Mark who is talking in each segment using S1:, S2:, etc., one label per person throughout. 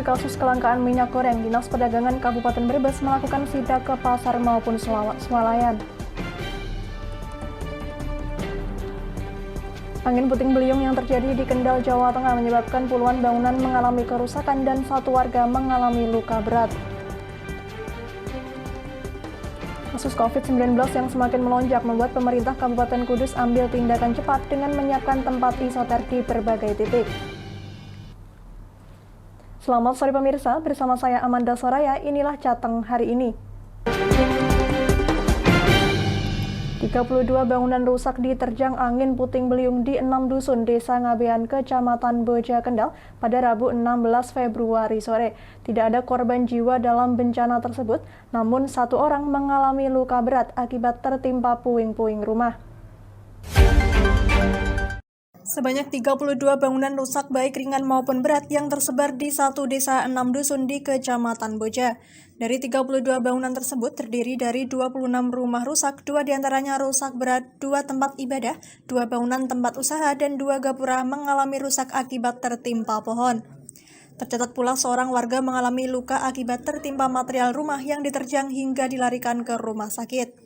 S1: mengetahui kasus kelangkaan minyak goreng, Dinas Perdagangan Kabupaten Brebes melakukan sidak ke pasar maupun swalayan. Angin puting beliung yang terjadi di Kendal, Jawa Tengah menyebabkan puluhan bangunan mengalami kerusakan dan satu warga mengalami luka berat. Kasus COVID-19 yang semakin melonjak membuat pemerintah Kabupaten Kudus ambil tindakan cepat dengan menyiapkan tempat isoter di berbagai titik. Selamat sore pemirsa, bersama saya Amanda Soraya, inilah Jateng hari ini. 32 bangunan rusak diterjang angin puting beliung di 6 dusun Desa Ngabean, Kecamatan Boja Kendal pada Rabu 16 Februari sore. Tidak ada korban jiwa dalam bencana tersebut, namun satu orang mengalami luka berat akibat tertimpa puing-puing rumah. Sebanyak 32 bangunan rusak baik ringan maupun berat yang tersebar di satu desa 6 dusun di Kecamatan Boja. Dari 32 bangunan tersebut terdiri dari 26 rumah rusak, 2 diantaranya rusak berat, 2 tempat ibadah, 2 bangunan tempat usaha, dan 2 gapura mengalami rusak akibat tertimpa pohon. Tercatat pula seorang warga mengalami luka akibat tertimpa material rumah yang diterjang hingga dilarikan ke rumah sakit.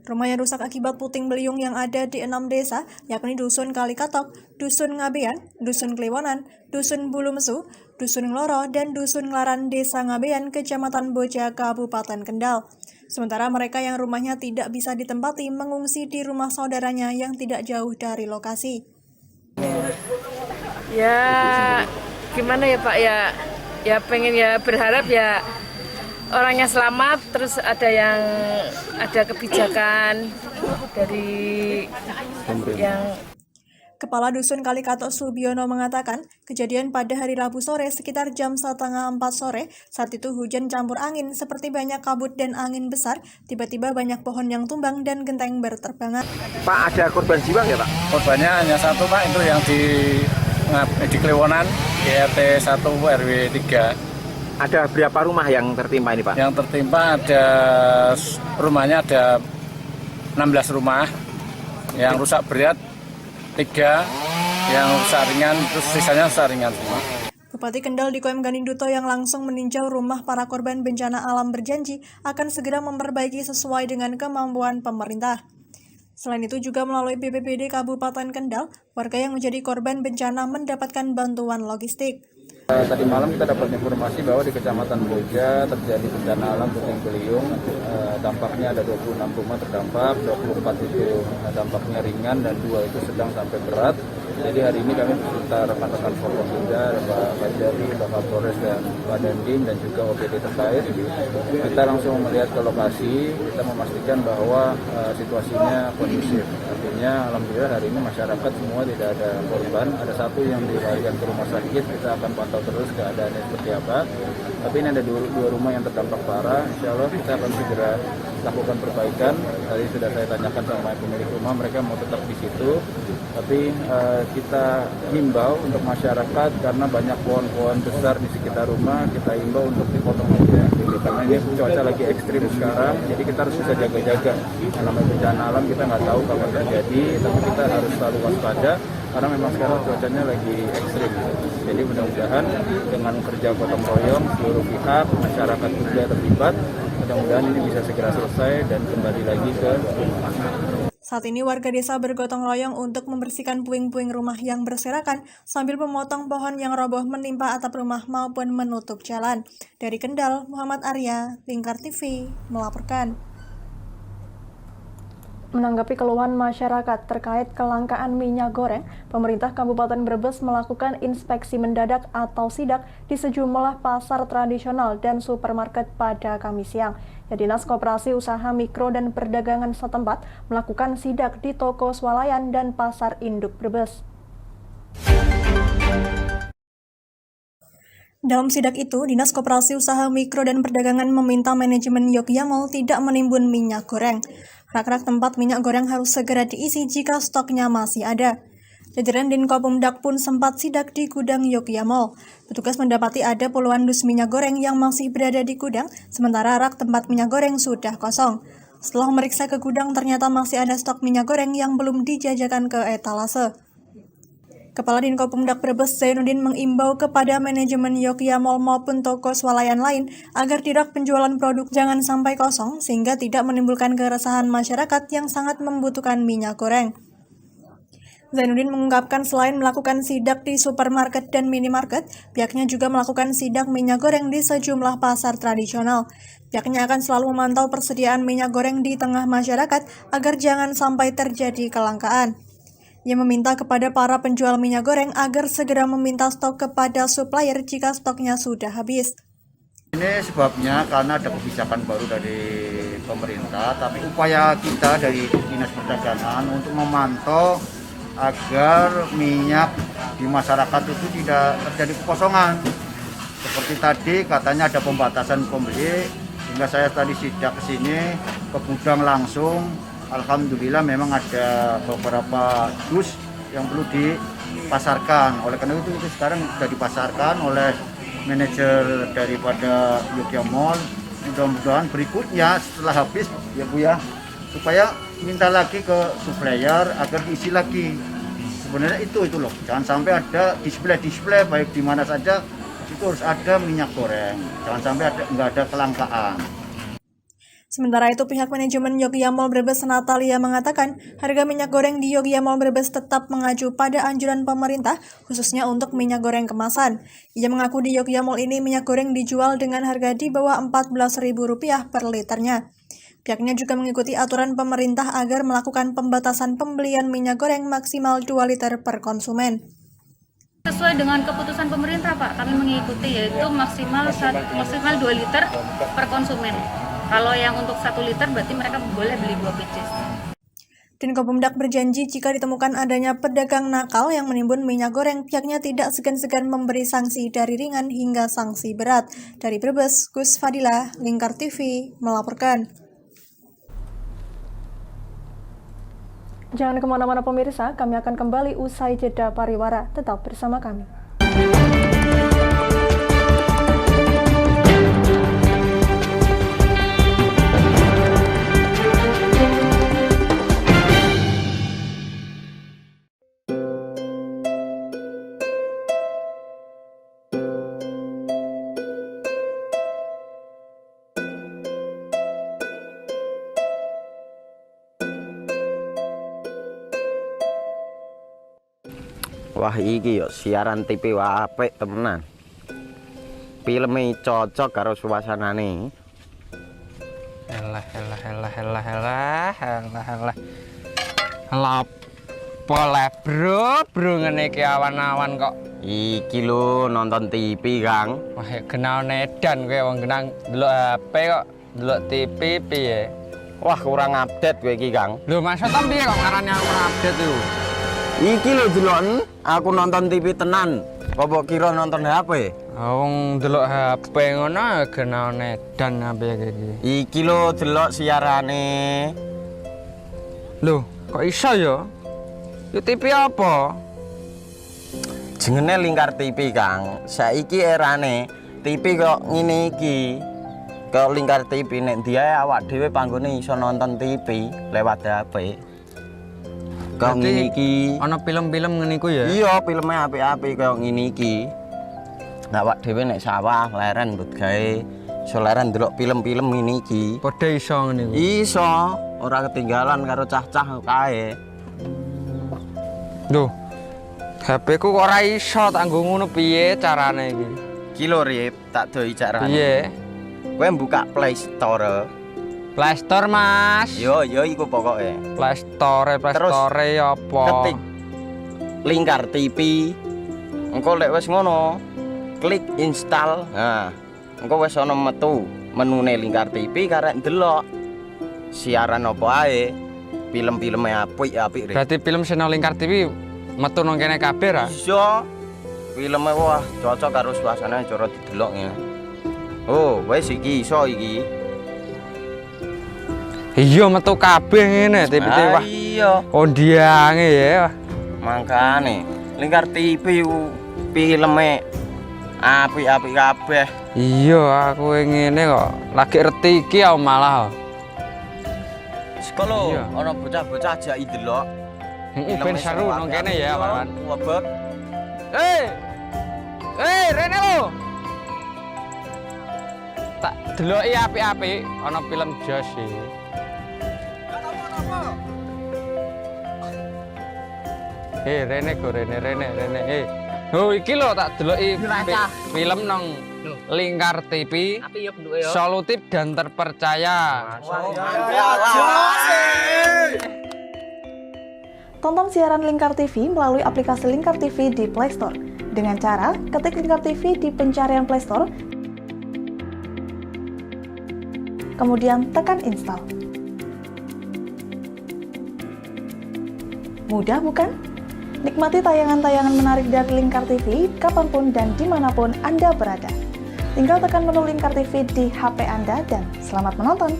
S1: Rumah yang rusak akibat puting beliung yang ada di 6 desa, yakni Dusun Kalikatok, Dusun Ngabean, Dusun Kliwonan, Dusun Bulumesu, Dusun Ngloro, dan Dusun Nglaran Desa Ngabean, Kecamatan Boja, Kabupaten Kendal. Sementara mereka yang rumahnya tidak bisa ditempati mengungsi di rumah saudaranya yang tidak jauh dari lokasi.
S2: Ya, gimana ya Pak, ya pengen ya berharap ya orangnya selamat, terus ada kebijakan dari yang
S1: Kepala Dusun Kalikatok Subiono mengatakan, kejadian pada hari Rabu sore sekitar jam 3:30 sore, saat itu hujan campur angin seperti banyak kabut dan angin besar, tiba-tiba banyak pohon yang tumbang dan genteng berterbangan.
S3: Pak, ada korban jiwa nggak Pak?
S4: Korbannya hanya satu Pak, itu yang di Kliwonan, di RT 1 RW 3.
S3: Ada berapa rumah yang tertimpa ini Pak?
S4: Yang tertimpa rumahnya ada 16 rumah, yang rusak berat 3, yang rusak ringan, terus sisanya rusak ringan semua.
S1: Bupati Kendal Dikoem Ganinduto yang langsung meninjau rumah para korban bencana alam berjanji akan segera memperbaiki sesuai dengan kemampuan pemerintah. Selain itu juga melalui BPBD Kabupaten Kendal, warga yang menjadi korban bencana mendapatkan bantuan logistik.
S4: Tadi malam kita dapat informasi bahwa di Kecamatan Boja terjadi bencana alam puting beliung. Dampaknya ada 26 rumah terdampak, 24 itu dampaknya ringan dan 2 itu sedang sampai berat. Jadi hari ini kami beserta rekan-rekan Forkopimda, Pak Bajari, Pak Kapolres dan Pak Dandim dan juga OPD terkait. Kita langsung melihat ke lokasi, kita memastikan bahwa situasinya kondusif. Artinya alhamdulillah hari ini masyarakat semua tidak ada korban. Ada satu yang dilarikan ke rumah sakit, kita akan pantau terus keadaannya seperti apa. Tapi ini ada dua rumah yang terdampak parah. Insya Allah kita akan segera lakukan perbaikan. Tadi sudah saya tanyakan sama pemilik rumah, mereka mau tetap di situ. Tapi kita himbau untuk masyarakat karena banyak pohon-pohon besar di sekitar rumah, kita himbau untuk dipotong aja. Karena ini cuaca lagi ekstrim sekarang, jadi kita harus bisa jaga-jaga. Namanya bencana alam kita nggak tahu kapan terjadi, tapi kita harus selalu waspada karena memang sekarang cuacanya lagi ekstrim. Jadi mudah-mudahan dengan kerja gotong royong seluruh pihak, masyarakat juga terlibat, mudah-mudahan ini bisa segera selesai dan kembali lagi ke rumah.
S1: Saat ini warga desa bergotong royong untuk membersihkan puing-puing rumah yang berserakan sambil memotong pohon yang roboh menimpa atap rumah maupun menutup jalan. Dari Kendal, Muhammad Arya, Lingkar TV, melaporkan. Menanggapi keluhan masyarakat terkait kelangkaan minyak goreng, pemerintah Kabupaten Brebes melakukan inspeksi mendadak atau sidak di sejumlah pasar tradisional dan supermarket pada Kamis siang. Dinas Koperasi Usaha Mikro dan Perdagangan setempat melakukan sidak di toko swalayan dan pasar induk Brebes. Dalam sidak itu, Dinas Koperasi Usaha Mikro dan Perdagangan meminta manajemen Yogya Mall tidak menimbun minyak goreng. Rak-rak tempat minyak goreng harus segera diisi jika stoknya masih ada. Jajaran Dinkopumdak pun sempat sidak di gudang Yogya Mall. Petugas mendapati ada puluhan dus minyak goreng yang masih berada di gudang, sementara rak tempat minyak goreng sudah kosong. Setelah memeriksa ke gudang, ternyata masih ada stok minyak goreng yang belum dijajakan ke etalase. Kepala Dinkopumdak Brebes Zainuddin mengimbau kepada manajemen Yogya Mall maupun toko swalayan lain agar tidak penjualan produk jangan sampai kosong sehingga tidak menimbulkan keresahan masyarakat yang sangat membutuhkan minyak goreng. Zainuddin mengungkapkan selain melakukan sidak di supermarket dan minimarket, pihaknya juga melakukan sidak minyak goreng di sejumlah pasar tradisional. Pihaknya akan selalu memantau persediaan minyak goreng di tengah masyarakat agar jangan sampai terjadi kelangkaan. Ia meminta kepada para penjual minyak goreng agar segera meminta stok kepada supplier jika stoknya sudah habis.
S5: Ini sebabnya karena ada kebijakan baru dari pemerintah, tapi upaya kita dari Dinas Perdagangan untuk memantau agar minyak di masyarakat itu tidak terjadi kekosongan. Seperti tadi katanya ada pembatasan pembeli, sehingga saya tadi sidak ke sini ke gudang langsung. Alhamdulillah memang ada beberapa dus yang perlu dipasarkan. Oleh karena itu sekarang sudah dipasarkan oleh manajer daripada Yogya Mall. Mudah-mudahan berikutnya setelah habis ya Bu ya, supaya minta lagi ke supplier agar diisi lagi. Sebenarnya itu loh, jangan sampai ada display baik di mana saja itu harus ada minyak goreng. Jangan sampai nggak ada kelangkaan.
S1: Sementara itu, pihak manajemen Yogya Mall Brebes Natalia mengatakan harga minyak goreng di Yogya Mall Brebes tetap mengacu pada anjuran pemerintah, khususnya untuk minyak goreng kemasan. Ia mengaku di Yogya Mall ini minyak goreng dijual dengan harga di bawah Rp14.000 per liternya. Pihaknya juga mengikuti aturan pemerintah agar melakukan pembatasan pembelian minyak goreng maksimal 2 liter per konsumen.
S6: Sesuai dengan keputusan pemerintah Pak, kami mengikuti yaitu maksimal 2 liter per konsumen. Kalau yang untuk 1 liter berarti mereka boleh beli 2 pieces.
S1: Dinkopumdak berjanji jika ditemukan adanya pedagang nakal yang menimbun minyak goreng, pihaknya tidak segan-segan memberi sanksi dari ringan hingga sanksi berat. Dari Brebes, Gus Fadila, Lingkar TV, melaporkan. Jangan kemana-mana pemirsa, kami akan kembali usai jeda pariwara. Tetap bersama kami.
S3: Wah iki yo siaran TV apik temenan. Filme cocok karo suasanane.
S7: Elah. Boleh bro ngene iki awan-awan kok.
S3: Iki lho nonton TV, Kang.
S7: Wah, kenal nedan kowe wong genang delok HP kok delok TV piye?
S3: Wah, kurang update kowe iki, Kang.
S7: Lho, maksudnya piye kok ngarane aku update itu?
S3: Iki lho deloken, aku nonton TV tenan. Apa kira nonton HP?
S7: Wong delok HP ngono kenal nedan apa iki?
S3: Iki lho delok siarane.
S7: Lho, kok iso ya? Yo TV apa?
S3: Jenenge Lingkar TV, Kang. Saiki erane TV kok ngene iki. Kok Lingkar TV nek diae awak dhewe panggone iso nonton TV lewat HP. Kok ngene iki.
S7: Ana film-film ngene iku ya?
S3: Iya, filme apik-apik kaya ngene iki. Awak dhewe nek sawah leren mbut gawe iso leren ndelok film-film ngene iki.
S7: Padha iso ngene iku.
S3: Iso, ora ketinggalan karo cah-cah kae.
S7: Duh. HP ku kok ora iso tak nggo ngono piye carane iki?
S3: Iki lho Rip, tak doi carane.
S7: Piye?
S3: Kowe buka Play Store.
S7: Play Store, Mas.
S3: Yo iku pokoke.
S7: Play Store apa?
S3: Ketik Lingkar TV. Engko lek wis ngono, klik install. Nah, engko wis ana metu menune Lingkar TV karek ndelok siaran apa ae. Film-filme apik-apik.
S7: Berarti film channel Lingkar TV metu nang kene kabeh ra?
S3: Iso. Filme wah cocok karo suasana cara didelok ngene. Oh, wis iki iso iki.
S7: Iya metu kabeh ngene TV-TV wah.
S3: Iya.
S7: Kondiange ya.
S3: Makane Lingkar TV filme apik-apik kabeh.
S7: Iya, aku ngene kok. Lagi reti iki aku malah.
S3: Sekolo ana bocah-bocah ajak ndelok.
S7: Ben seru nang kene ya, kawan.
S3: Webek.
S7: Rene lo. Tak deloki apik-apik ana film Josh iki. Rene go Rene. Oh iki lho tak deloki film nang Lingkar TV. Solutif dan terpercaya.
S1: Tonton siaran Lingkar TV melalui aplikasi Lingkar TV di Play Store. Dengan cara ketik Lingkar TV di pencarian Play Store, kemudian tekan install. Mudah bukan? Nikmati tayangan-tayangan menarik dari Lingkar TV kapanpun dan dimanapun Anda berada. Tinggal tekan menu Lingkar TV di HP Anda dan selamat menonton!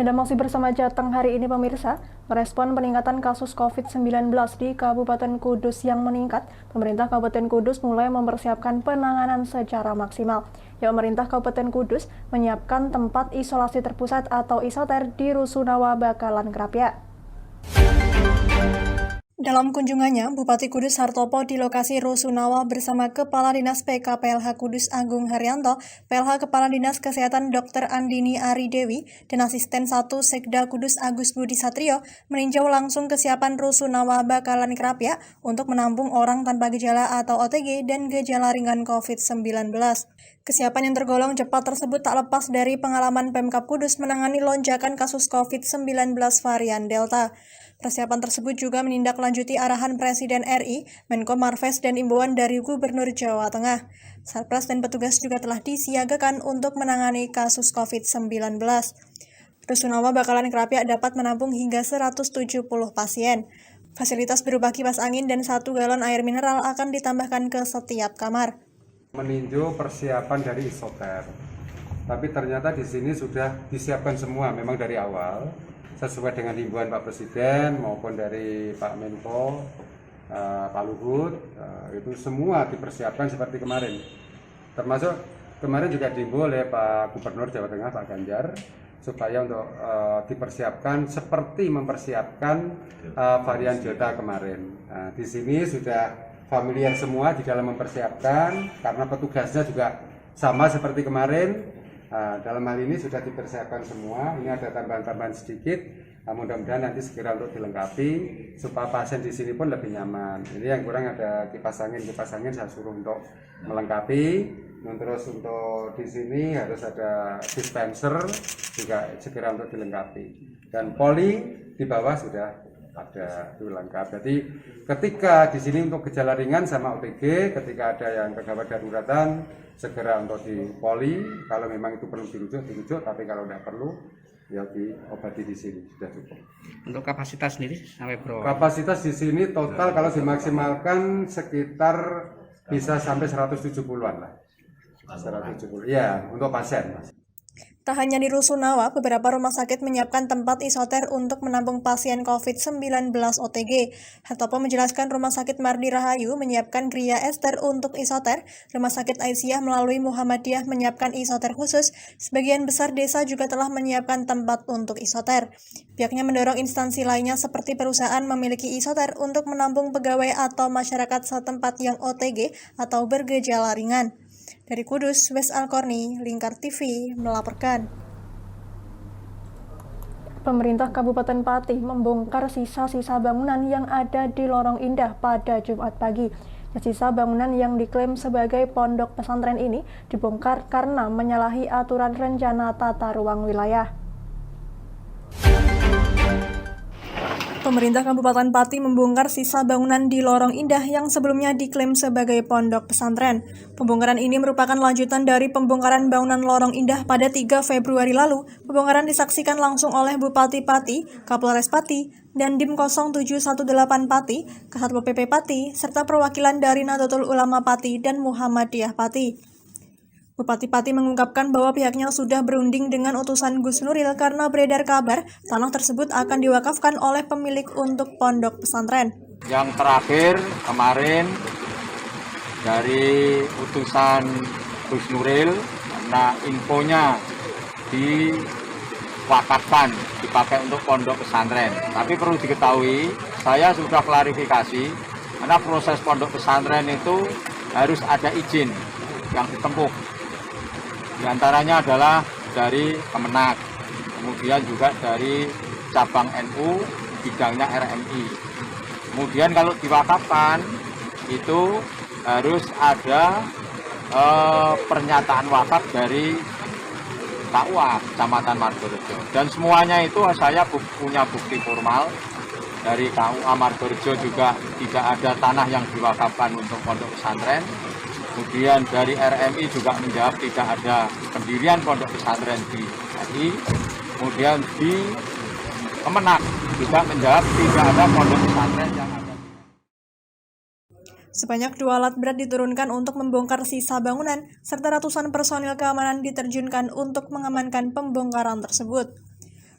S1: Anda masih bersama Jateng hari ini pemirsa. Merespon peningkatan kasus COVID-19 di Kabupaten Kudus yang meningkat, pemerintah Kabupaten Kudus mulai mempersiapkan penanganan secara maksimal. Pemerintah Kabupaten Kudus menyiapkan tempat isolasi terpusat atau isoter di Rusunawa, Bakalan Krapia. Dalam kunjungannya, Bupati Kudus Hartopo di lokasi Rusunawa bersama Kepala Dinas PKPLH Kudus Agung Haryanto, PLH Kepala Dinas Kesehatan Dr. Andini Ari Dewi, dan Asisten 1 Sekda Kudus Agus Budi Satrio meninjau langsung kesiapan Rusunawa Bakalan Krapia untuk menampung orang tanpa gejala atau OTG dan gejala ringan COVID-19. Kesiapan yang tergolong cepat tersebut tak lepas dari pengalaman Pemkab Kudus menangani lonjakan kasus COVID-19 varian Delta. Persiapan tersebut juga menindaklanjuti arahan Presiden RI, Menko Marves, dan imbauan dari Gubernur Jawa Tengah. Satpras dan petugas juga telah disiagakan untuk menangani kasus COVID-19. Rusunawa Bakalan Krapia dapat menampung hingga 170 pasien. Fasilitas berupa kipas angin dan 1 galon air mineral akan ditambahkan ke setiap kamar.
S8: Meninjau persiapan dari isoter, tapi ternyata di sini sudah disiapkan semua memang dari awal sesuai dengan himbauan Pak Presiden maupun dari Pak Menko, Pak Luhut, itu semua dipersiapkan seperti kemarin. Termasuk kemarin juga diimbau oleh Pak Gubernur Jawa Tengah, Pak Ganjar, supaya untuk dipersiapkan seperti mempersiapkan varian Delta kemarin. Nah, di sini sudah familiar semua di dalam mempersiapkan karena petugasnya juga sama seperti kemarin. Dalam hal ini sudah dipersiapkan semua. Ini ada tambahan-tambahan sedikit. Mudah-mudahan nanti segera untuk dilengkapi supaya pasien di sini pun lebih nyaman. Ini yang kurang ada kipas angin saya suruh untuk melengkapi. Terus untuk di sini harus ada dispenser juga segera untuk dilengkapi. Dan poli di bawah sudah ada itu lengkap. Jadi ketika di sini untuk gejala ringan sama OTG, ketika ada yang kegawat daruratan segera untuk di poli, kalau memang itu perlu dirujuk, tapi kalau tidak perlu ya diobati di sini sudah cukup.
S9: Untuk kapasitas sendiri sampai berapa?
S8: Kapasitas di sini total kalau dimaksimalkan sekitar bisa sampai 170-an lah. 170 ya untuk pasien.
S1: Tak hanya di Rusunawa, beberapa rumah sakit menyiapkan tempat isoter untuk menampung pasien COVID-19 OTG. Hartopo menjelaskan Rumah Sakit Mardi Rahayu menyiapkan Gria Ester untuk isoter, Rumah Sakit Aisyah melalui Muhammadiyah menyiapkan isoter khusus, sebagian besar desa juga telah menyiapkan tempat untuk isoter. Pihaknya mendorong instansi lainnya seperti perusahaan memiliki isoter untuk menampung pegawai atau masyarakat setempat yang OTG atau bergejala ringan. Dari Kudus, Wes Alkorni, Lingkar TV melaporkan. Pemerintah Kabupaten Pati membongkar sisa-sisa bangunan yang ada di Lorong Indah pada Jumat pagi. Sisa bangunan yang diklaim sebagai pondok pesantren ini dibongkar karena menyalahi aturan rencana tata ruang wilayah. Pemerintah Kabupaten Pati membongkar sisa bangunan di Lorong Indah yang sebelumnya diklaim sebagai pondok pesantren. Pembongkaran ini merupakan lanjutan dari pembongkaran bangunan Lorong Indah pada 3 Februari lalu. Pembongkaran disaksikan langsung oleh Bupati Pati, Kapolres Pati, dan Dim 0718 Pati, Kasatpol PP Pati, serta perwakilan dari Nahdlatul Ulama Pati dan Muhammadiyah Pati. Bupati Pati mengungkapkan bahwa pihaknya sudah berunding dengan utusan Gus Nuril karena beredar kabar tanah tersebut akan diwakafkan oleh pemilik untuk pondok pesantren.
S4: Yang terakhir kemarin dari utusan Gus Nuril, karena infonya diwakafkan dipakai untuk pondok pesantren. Tapi perlu diketahui, saya sudah klarifikasi karena proses pondok pesantren itu harus ada izin yang ditempuh. Di antaranya adalah dari Kemenak, kemudian juga dari cabang NU, bidangnya RMI. Kemudian kalau diwakafkan itu harus ada pernyataan wakaf dari KUA Kecamatan Margorejo. Dan semuanya itu saya punya bukti formal dari KUA Margorejo, juga tidak ada tanah yang diwakafkan untuk pondok pesantren. Kemudian dari RMI juga menjawab tidak ada pendirian pondok pesantren di RI. Kemudian di Kemenak juga menjawab tidak ada pondok pesantren yang ada.
S1: Sebanyak 2 alat berat diturunkan untuk membongkar sisa bangunan, serta ratusan personil keamanan diterjunkan untuk mengamankan pembongkaran tersebut.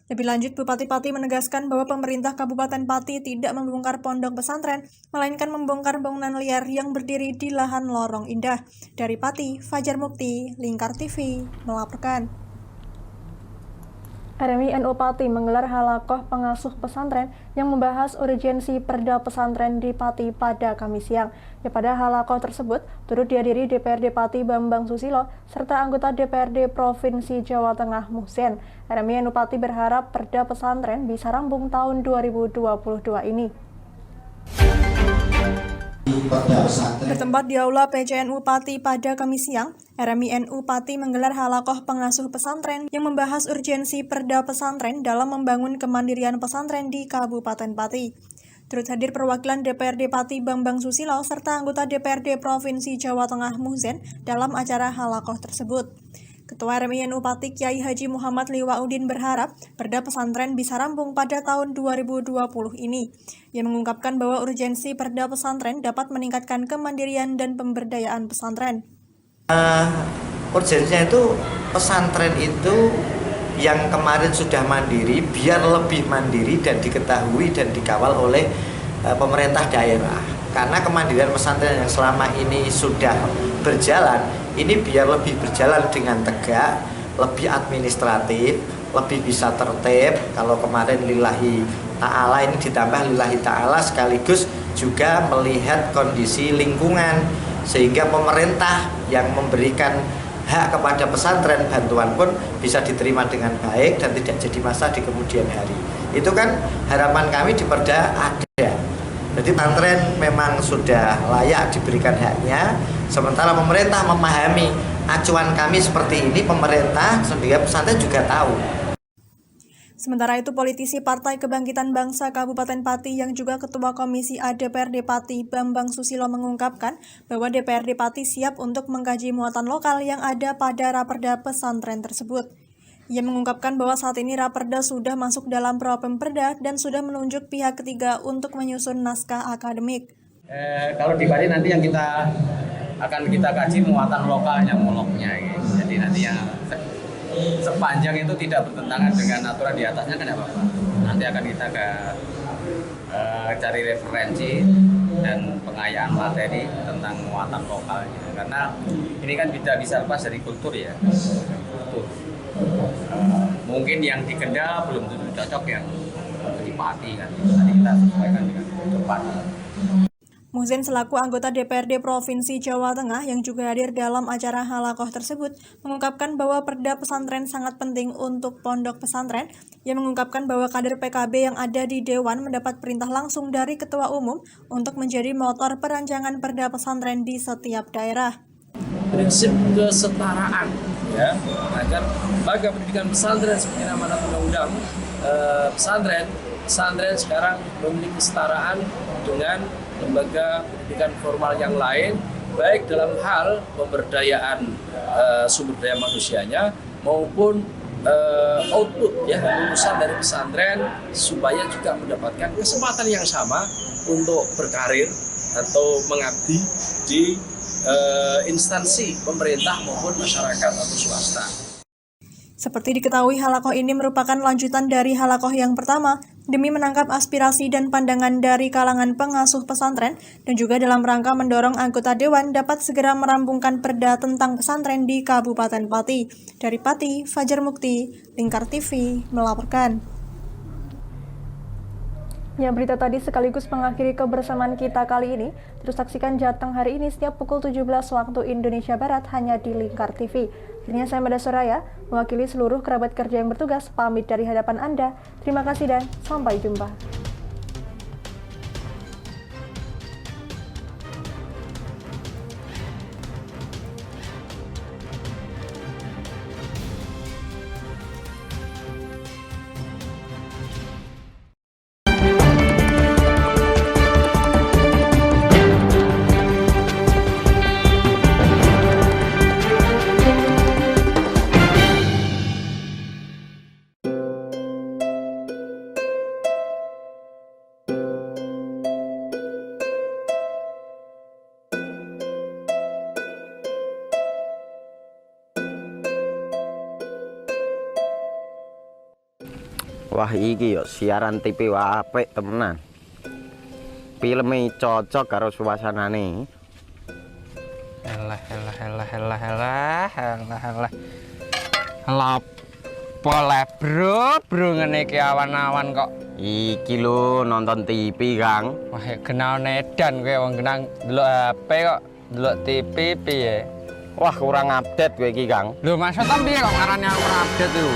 S1: Lebih lanjut, Bupati Pati menegaskan bahwa pemerintah Kabupaten Pati tidak membongkar pondok pesantren, melainkan membongkar bangunan liar yang berdiri di lahan lorong indah. Dari Pati, Fajar Mukti, Lingkar TV, melaporkan. RMI NU Pati menggelar halakoh pengasuh pesantren yang membahas urgensi perda pesantren di Pati pada Kamis siang. Pada halakoh tersebut turut dihadiri DPRD Pati Bambang Susilo serta anggota DPRD Provinsi Jawa Tengah Muhsin. RMI NU Pati berharap perda pesantren bisa rampung tahun 2022 ini. Bertempat di Aula PCNU Pati pada Kamis siang, RMI NU Pati menggelar halakoh pengasuh pesantren yang membahas urgensi perda pesantren dalam membangun kemandirian pesantren di Kabupaten Pati. Turut hadir perwakilan DPRD Pati Bambang Susilo serta anggota DPRD Provinsi Jawa Tengah Muhsin dalam acara halakoh tersebut. Ketua RMI NU Pati Kiai Haji Muhammad Liwaudin berharap perda pesantren bisa rampung pada tahun 2020 ini. Ia mengungkapkan bahwa urgensi perda pesantren dapat meningkatkan kemandirian dan pemberdayaan pesantren.
S10: Urgensinya itu pesantren itu yang kemarin sudah mandiri biar lebih mandiri dan diketahui dan dikawal oleh pemerintah daerah. Karena kemandirian pesantren yang selama ini sudah berjalan, ini biar lebih berjalan dengan tegak, lebih administratif, lebih bisa tertib. Kalau kemarin lillahi ta'ala, ini ditambah lillahi ta'ala sekaligus juga melihat kondisi lingkungan, sehingga pemerintah yang memberikan hak kepada pesantren, bantuan pun bisa diterima dengan baik dan tidak jadi masalah di kemudian hari. Itu kan harapan kami di perda ada. Jadi pesantren memang sudah layak diberikan haknya, sementara pemerintah memahami acuan kami seperti ini, pemerintah sehingga pesantren juga tahu.
S1: Sementara itu, politisi Partai Kebangkitan Bangsa Kabupaten Pati yang juga Ketua Komisi A DPRD Pati Bambang Susilo mengungkapkan bahwa DPRD Pati siap untuk mengkaji muatan lokal yang ada pada raperda pesantren tersebut. Ia mengungkapkan bahwa saat ini raperda sudah masuk dalam Propemperda dan sudah menunjuk pihak ketiga untuk menyusun naskah akademik.
S9: Kalau di Pati nanti yang akan kita kaji muatan lokalnya, moloknya. Gitu. Jadi nanti yang sepanjang itu tidak bertentangan dengan aturan di atasnya kan apa-apa. Nanti akan kita cari referensi dan pengayaan materi tentang muatan lokalnya. Karena ini kan tidak bisa lepas dari kultur ya. Kultur. Mungkin yang di Kendal belum tentu cocok yang di Pati kan. Nanti kita sesuaikan dengan kultur Pati.
S1: Muhsin selaku anggota DPRD Provinsi Jawa Tengah yang juga hadir dalam acara halakoh tersebut mengungkapkan bahwa perda pesantren sangat penting untuk pondok pesantren. Ia mengungkapkan bahwa kader PKB yang ada di Dewan mendapat perintah langsung dari Ketua Umum untuk menjadi motor perancangan perda pesantren di setiap daerah.
S11: Prinsip kesetaraan, ya, agar lembaga pendidikan pesantren seperti amanat undang-undang pesantren sekarang memiliki kesetaraan dengan lembaga pendidikan formal yang lain, baik dalam hal pemberdayaan sumber daya manusianya maupun output ya lulusan dari pesantren supaya juga mendapatkan kesempatan yang sama untuk berkarir atau mengabdi di instansi pemerintah maupun masyarakat atau swasta.
S1: Seperti diketahui, halakoh ini merupakan lanjutan dari halakoh yang pertama demi menangkap aspirasi dan pandangan dari kalangan pengasuh pesantren dan juga dalam rangka mendorong anggota dewan dapat segera merampungkan perda tentang pesantren di Kabupaten Pati. Dari Pati, Fajar Mukti, Lingkar TV melaporkan. Ya, berita tadi sekaligus mengakhiri kebersamaan kita kali ini. Terus saksikan Jateng hari ini setiap pukul 17 waktu Indonesia Barat hanya di Lingkar TV. Akhirnya saya Mada Soraya, mewakili seluruh kerabat kerja yang bertugas, pamit dari hadapan Anda. Terima kasih dan sampai jumpa.
S3: Wah, iki yo siaran TV wah apik temenan. Filme cocok karo suasanane.
S7: Elah. Boleh bro ngene iki awan-awan kok.
S3: Iki lho nonton TV, Kang.
S7: Wah, kenal nedan kowe wong genang delok HP kok delok TV piye?
S3: Wah, kurang update kowe iki, Kang.
S7: Lho, maksudnya piye kok ngarani aku update itu?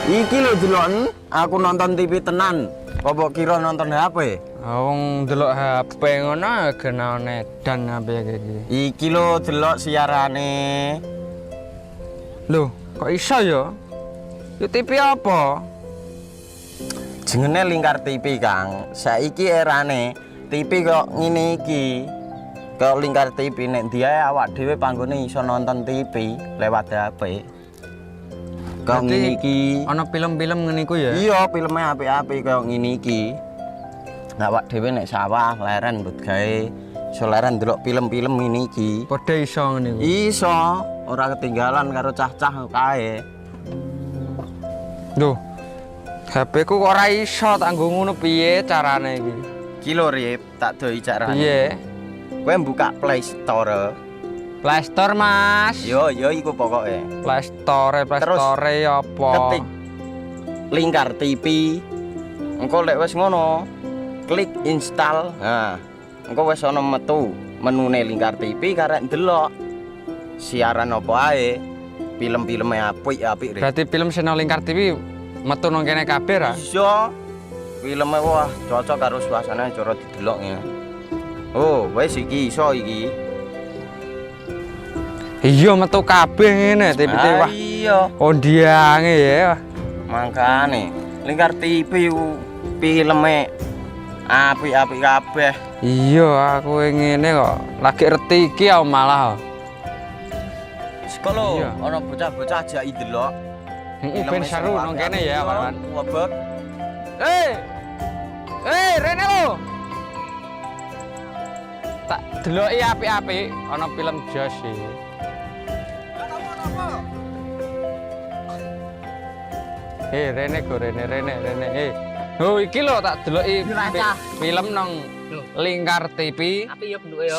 S3: Iki lho delok aku nonton TV tenan. Apa kira nonton HP?
S7: Wong delok HP ngono kenal nedan apa iki.
S3: Iki lho delok siarane.
S7: Lho, kok iso ya? Yo TV apa?
S3: Jenenge Lingkar TV, Kang. Saiki erane TV kok ngene iki. Kok Lingkar TV nek dia awak dhewe panggone iso nonton TV lewat HP. Kok ngene iki
S7: ana film-film ngene iku ya?
S3: Iya, filme apik-apik kaya ngene iki. Awak dhewe nek sawah leren mbut gawe iso leren delok film-film ngene iki.
S7: Padha iso ngene iku.
S3: Iso, ora ketinggalan karo cah-cah kae.
S7: Lho, HP ku kok ora iso tak nggo ngono piye carane iki?
S3: Iki lho Rip, tak doi carane.
S7: Piye?
S3: Kowe buka Play Store.
S7: Play Store, Mas.
S3: Yo iku pokoke.
S7: Play Store apa?
S3: Ketik Lingkar TV. Engko lek wis ngono, klik install. Nah, engko wis ana metu menune Lingkar TV karek ndelok siaran apa ae. Film-filme apik-apik.
S7: Berarti film channel Lingkar TV metu nang kene kabeh ra?
S3: Iya. Filme wah cocok karo suasana cara didelok ya. Oh, wis iki iso iki.
S7: Iya metu kabeh ngene TV wah.
S3: Iya.
S7: Kondiange ya.
S3: Mangkane Lingkar TV filme apik-apik kabeh.
S7: Iya, aku ngene kok. Lagi reti iki aku malah.
S3: Sekolah ana bocah-bocah ajak ndelok.
S7: Ben seru nang kene ya, Wan.
S3: Wabek.
S7: Rene lo. Tak deloki apik-apik ana film Jos iki. Rene go Rene. Oh iki lho tak deloki film nang Lingkar TV.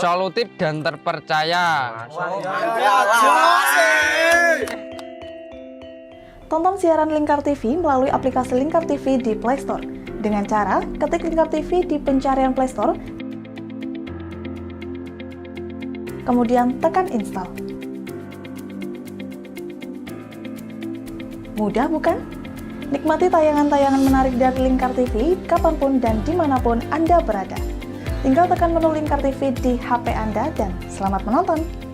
S7: Solutif dan terpercaya.
S1: Tonton siaran Lingkar TV melalui aplikasi Lingkar TV di Play Store. Dengan cara ketik Lingkar TV di pencarian Play Store, kemudian tekan install. Mudah bukan? Nikmati tayangan-tayangan menarik dari Lingkar TV kapanpun dan dimanapun Anda berada. Tinggal tekan menu Lingkar TV di HP Anda dan selamat menonton!